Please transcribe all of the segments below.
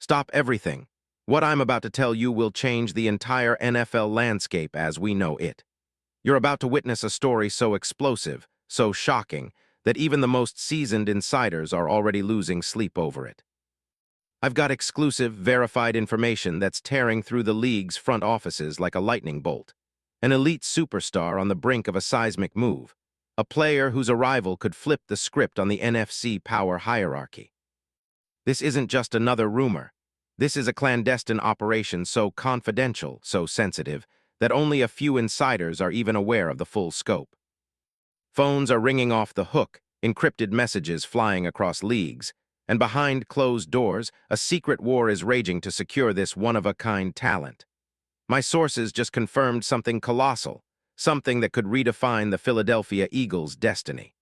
Stop everything. What I'm about to tell you will change the entire NFL landscape as we know it. You're about to witness a story so explosive, so shocking, that even the most seasoned insiders are already losing sleep over it. I've got exclusive, verified information that's tearing through the league's front offices like a lightning bolt. An elite superstar on the brink of a seismic move. A player whose arrival could flip the script on the NFC power hierarchy. This isn't just another rumor. This is a clandestine operation so confidential, so sensitive, that only a few insiders are even aware of the full scope. Phones are ringing off the hook, encrypted messages flying across leagues, and behind closed doors, a secret war is raging to secure this one-of-a-kind talent. My sources just confirmed something colossal, something that could redefine the Philadelphia Eagles' destiny.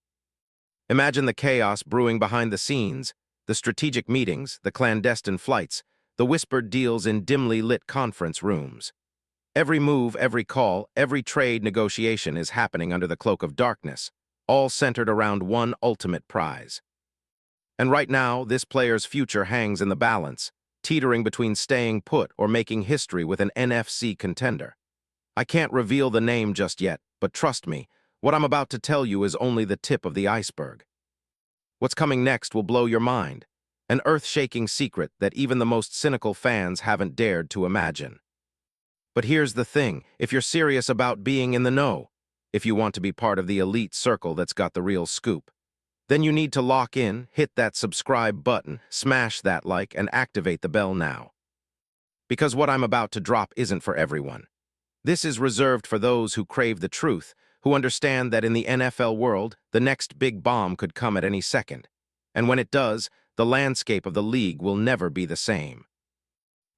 Imagine the chaos brewing behind the scenes, the strategic meetings, the clandestine flights, the whispered deals in dimly lit conference rooms. Every move, every call, every trade negotiation is happening under the cloak of darkness, all centered around one ultimate prize. And right now, this player's future hangs in the balance, teetering between staying put or making history with an NFC contender. I can't reveal the name just yet, but trust me, what I'm about to tell you is only the tip of the iceberg. What's coming next will blow your mind, an earth-shaking secret that even the most cynical fans haven't dared to imagine. But here's the thing, if you're serious about being in the know, if you want to be part of the elite circle that's got the real scoop, then you need to lock in, hit that subscribe button, smash that like, and activate the bell now. Because what I'm about to drop isn't for everyone. This is reserved for those who crave the truth, who understand that in the NFL world, the next big bomb could come at any second. And when it does, the landscape of the league will never be the same.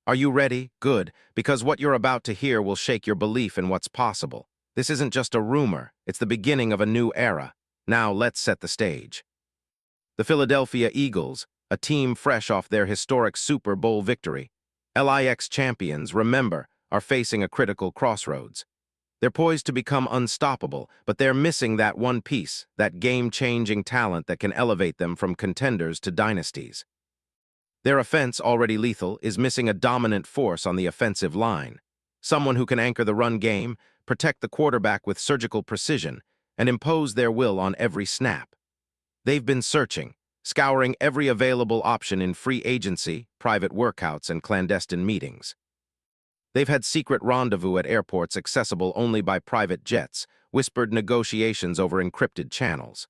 Are you ready? Good, because what you're about to hear will shake your belief in what's possible. This isn't just a rumor, it's the beginning of a new era. Now let's set the stage. The Philadelphia Eagles, a team fresh off their historic Super Bowl victory, LIX champions, remember, are facing a critical crossroads. They're poised to become unstoppable, but they're missing that one piece, that game-changing talent that can elevate them from contenders to dynasties. Their offense, already lethal, is missing a dominant force on the offensive line. Someone who can anchor the run game, protect the quarterback with surgical precision, and impose their will on every snap. They've been searching, scouring every available option in free agency, private workouts, and clandestine meetings. They've had secret rendezvous at airports accessible only by private jets, whispered negotiations over encrypted channels.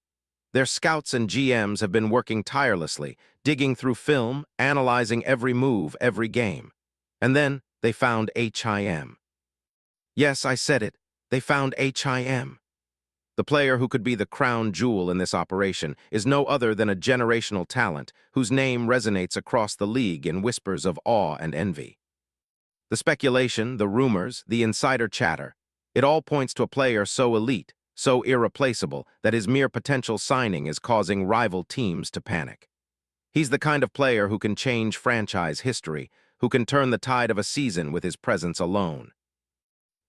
Their scouts and GMs have been working tirelessly, digging through film, analyzing every move, every game. And then they found HIM. Yes, I said it. They found HIM. The player who could be the crown jewel in this operation is no other than a generational talent whose name resonates across the league in whispers of awe and envy. The speculation, the rumors, the insider chatter, it all points to a player so elite, so irreplaceable, that his mere potential signing is causing rival teams to panic. He's the kind of player who can change franchise history, who can turn the tide of a season with his presence alone.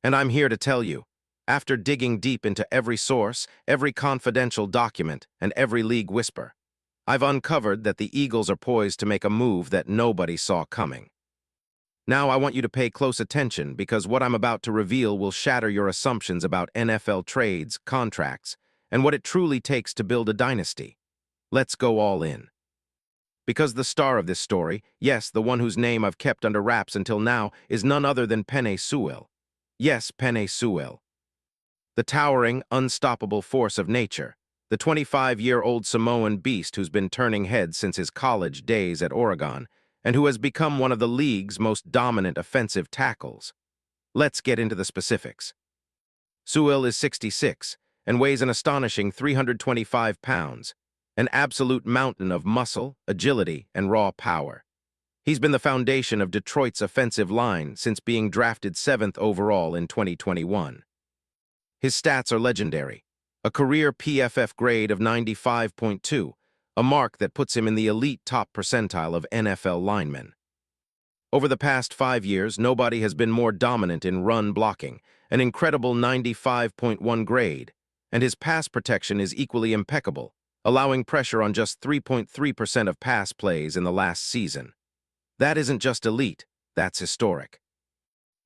And I'm here to tell you, after digging deep into every source, every confidential document, and every league whisper, I've uncovered that the Eagles are poised to make a move that nobody saw coming. Now I want you to pay close attention because what I'm about to reveal will shatter your assumptions about NFL trades, contracts, and what it truly takes to build a dynasty. Let's go all in. Because the star of this story, yes, the one whose name I've kept under wraps until now, is none other than Penei Sewell. Yes, Penei Sewell. The towering, unstoppable force of nature, the 25-year-old Samoan beast who's been turning heads since his college days at Oregon, and who has become one of the league's most dominant offensive tackles. Let's get into the specifics. Sewell is 66 and weighs an astonishing 325 pounds, an absolute mountain of muscle, agility, and raw power. He's been the foundation of Detroit's offensive line since being drafted 7th overall in 2021. His stats are legendary, a career PFF grade of 95.2, a mark that puts him in the elite top percentile of NFL linemen. Over the past 5 years, nobody has been more dominant in run blocking, an incredible 95.1 grade, and his pass protection is equally impeccable, allowing pressure on just 3.3% of pass plays in the last season. That isn't just elite, that's historic.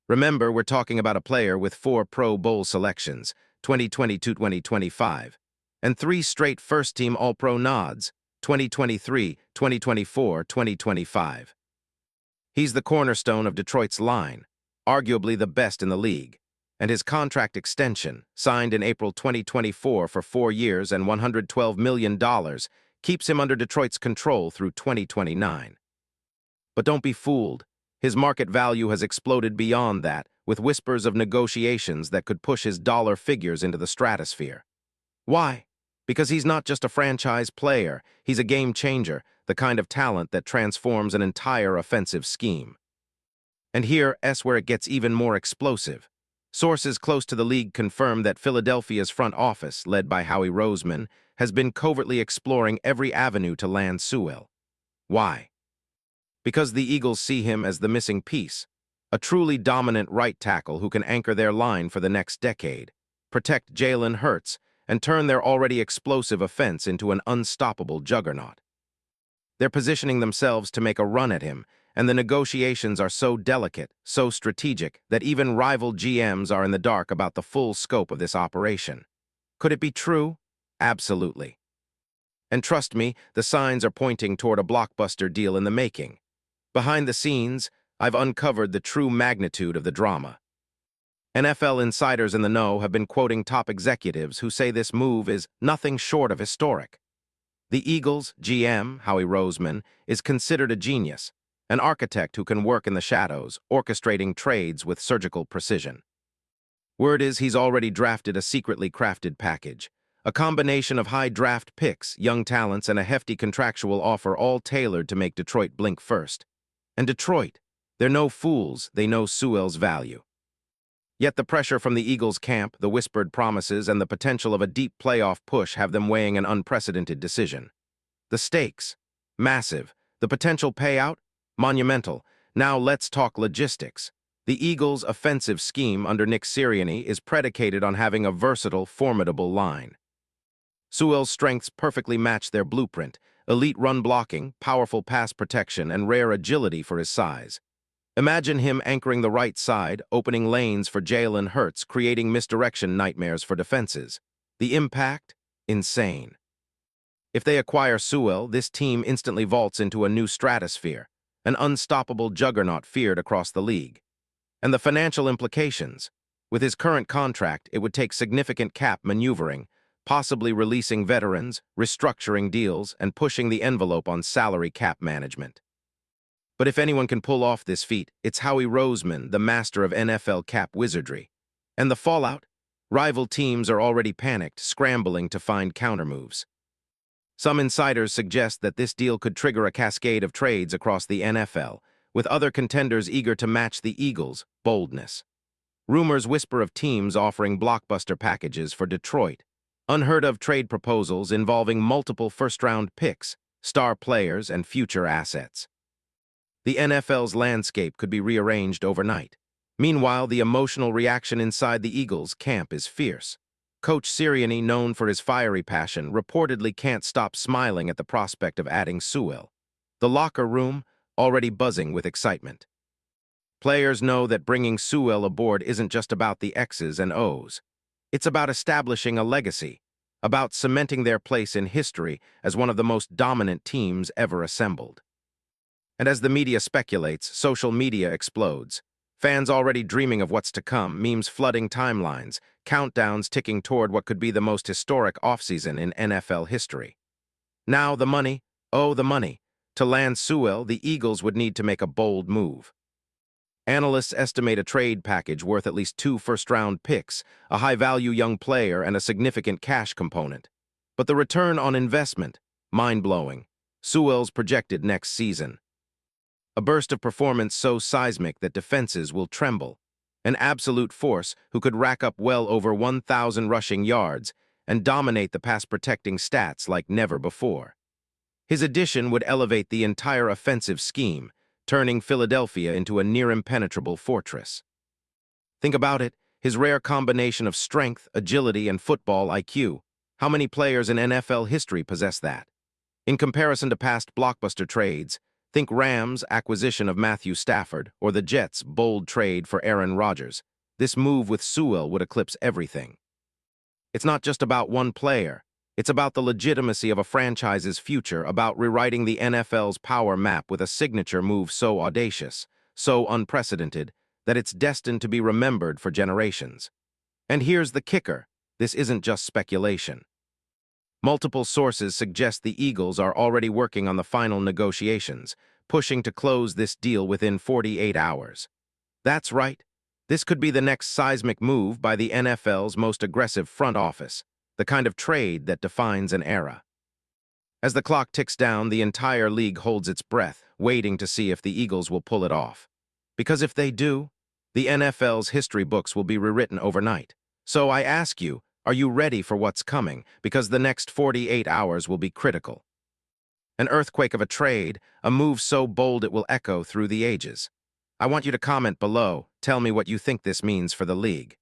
Remember, we're talking about a player with 4 Pro Bowl selections, 2022-2025, and 3 straight first-team All-Pro nods, 2023, 2024, 2025. He's the cornerstone of Detroit's line, arguably the best in the league, and his contract extension, signed in April 2024 for 4 years and $112 million, keeps him under Detroit's control through 2029. But don't be fooled. His market value has exploded beyond that, with whispers of negotiations that could push his dollar figures into the stratosphere. Why? Because he's not just a franchise player, he's a game changer, the kind of talent that transforms an entire offensive scheme. And here's where it gets even more explosive. Sources close to the league confirm that Philadelphia's front office, led by Howie Roseman, has been covertly exploring every avenue to land Sewell. Why? Because the Eagles see him as the missing piece, a truly dominant right tackle who can anchor their line for the next decade, protect Jalen Hurts, and turn their already explosive offense into an unstoppable juggernaut. They're positioning themselves to make a run at him, and the negotiations are so delicate, so strategic, that even rival GMs are in the dark about the full scope of this operation. Could it be true? Absolutely. And trust me, the signs are pointing toward a blockbuster deal in the making. Behind the scenes, I've uncovered the true magnitude of the drama. NFL insiders in the know have been quoting top executives who say this move is nothing short of historic. The Eagles' GM, Howie Roseman, is considered a genius, an architect who can work in the shadows, orchestrating trades with surgical precision. Word is he's already drafted a secretly crafted package, a combination of high draft picks, young talents, and a hefty contractual offer, all tailored to make Detroit blink first. And Detroit, they're no fools, they know Sewell's value. Yet the pressure from the Eagles' camp, the whispered promises, and the potential of a deep playoff push have them weighing an unprecedented decision. The stakes, massive. The potential payout, monumental. Now let's talk logistics. The Eagles' offensive scheme under Nick Sirianni is predicated on having a versatile, formidable line. Sewell's strengths perfectly match their blueprint: elite run blocking, powerful pass protection, and rare agility for his size. Imagine him anchoring the right side, opening lanes for Jalen Hurts, creating misdirection nightmares for defenses. The impact? Insane. If they acquire Sewell, this team instantly vaults into a new stratosphere, an unstoppable juggernaut feared across the league. And the financial implications? With his current contract, it would take significant cap maneuvering, possibly releasing veterans, restructuring deals, and pushing the envelope on salary cap management. But if anyone can pull off this feat, it's Howie Roseman, the master of NFL cap wizardry. And the fallout? Rival teams are already panicked, scrambling to find countermoves. Some insiders suggest that this deal could trigger a cascade of trades across the NFL, with other contenders eager to match the Eagles' boldness. Rumors whisper of teams offering blockbuster packages for Detroit, unheard-of trade proposals involving multiple first-round picks, star players, and future assets. The NFL's landscape could be rearranged overnight. Meanwhile, the emotional reaction inside the Eagles' camp is fierce. Coach Sirianni, known for his fiery passion, reportedly can't stop smiling at the prospect of adding Sewell. The locker room, already buzzing with excitement. Players know that bringing Sewell aboard isn't just about the X's and O's. It's about establishing a legacy, about cementing their place in history as one of the most dominant teams ever assembled. And as the media speculates, social media explodes. Fans already dreaming of what's to come, memes flooding timelines, countdowns ticking toward what could be the most historic offseason in NFL history. Now the money, oh the money. To land Sewell, the Eagles would need to make a bold move. Analysts estimate a trade package worth at least 2 first-round picks, a high-value young player, and a significant cash component. But the return on investment? Mind-blowing. Sewell's projected next season. A burst of performance so seismic that defenses will tremble. An absolute force who could rack up well over 1,000 rushing yards and dominate the pass-protecting stats like never before. His addition would elevate the entire offensive scheme, turning Philadelphia into a near-impenetrable fortress. Think about it, his rare combination of strength, agility, and football IQ. How many players in NFL history possess that? In comparison to past blockbuster trades, Think Rams' acquisition of Matthew Stafford or the Jets' bold trade for Aaron Rodgers. This move with Sewell would eclipse everything. It's not just about one player. It's about the legitimacy of a franchise's future, about rewriting the NFL's power map with a signature move so audacious, so unprecedented, that it's destined to be remembered for generations. And here's the kicker. This isn't just speculation. Multiple sources suggest the Eagles are already working on the final negotiations, pushing to close this deal within 48 hours. That's right. This could be the next seismic move by the NFL's most aggressive front office, the kind of trade that defines an era. As the clock ticks down, the entire league holds its breath, waiting to see if the Eagles will pull it off. Because if they do, the NFL's history books will be rewritten overnight. So I ask you, are you ready for what's coming? Because the next 48 hours will be critical. An earthquake of a trade, a move so bold it will echo through the ages. I want you to comment below. Tell me what you think this means for the league.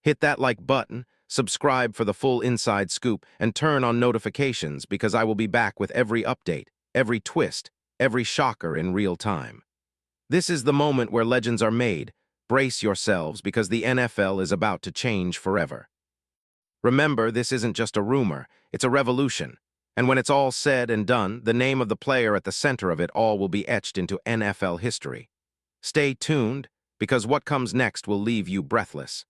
Hit that like button, subscribe for the full inside scoop, and turn on notifications because I will be back with every update, every twist, every shocker in real time. This is the moment where legends are made. Brace yourselves because the NFL is about to change forever. Remember, this isn't just a rumor, it's a revolution. And when it's all said and done, the name of the player at the center of it all will be etched into NFL history. Stay tuned, because what comes next will leave you breathless.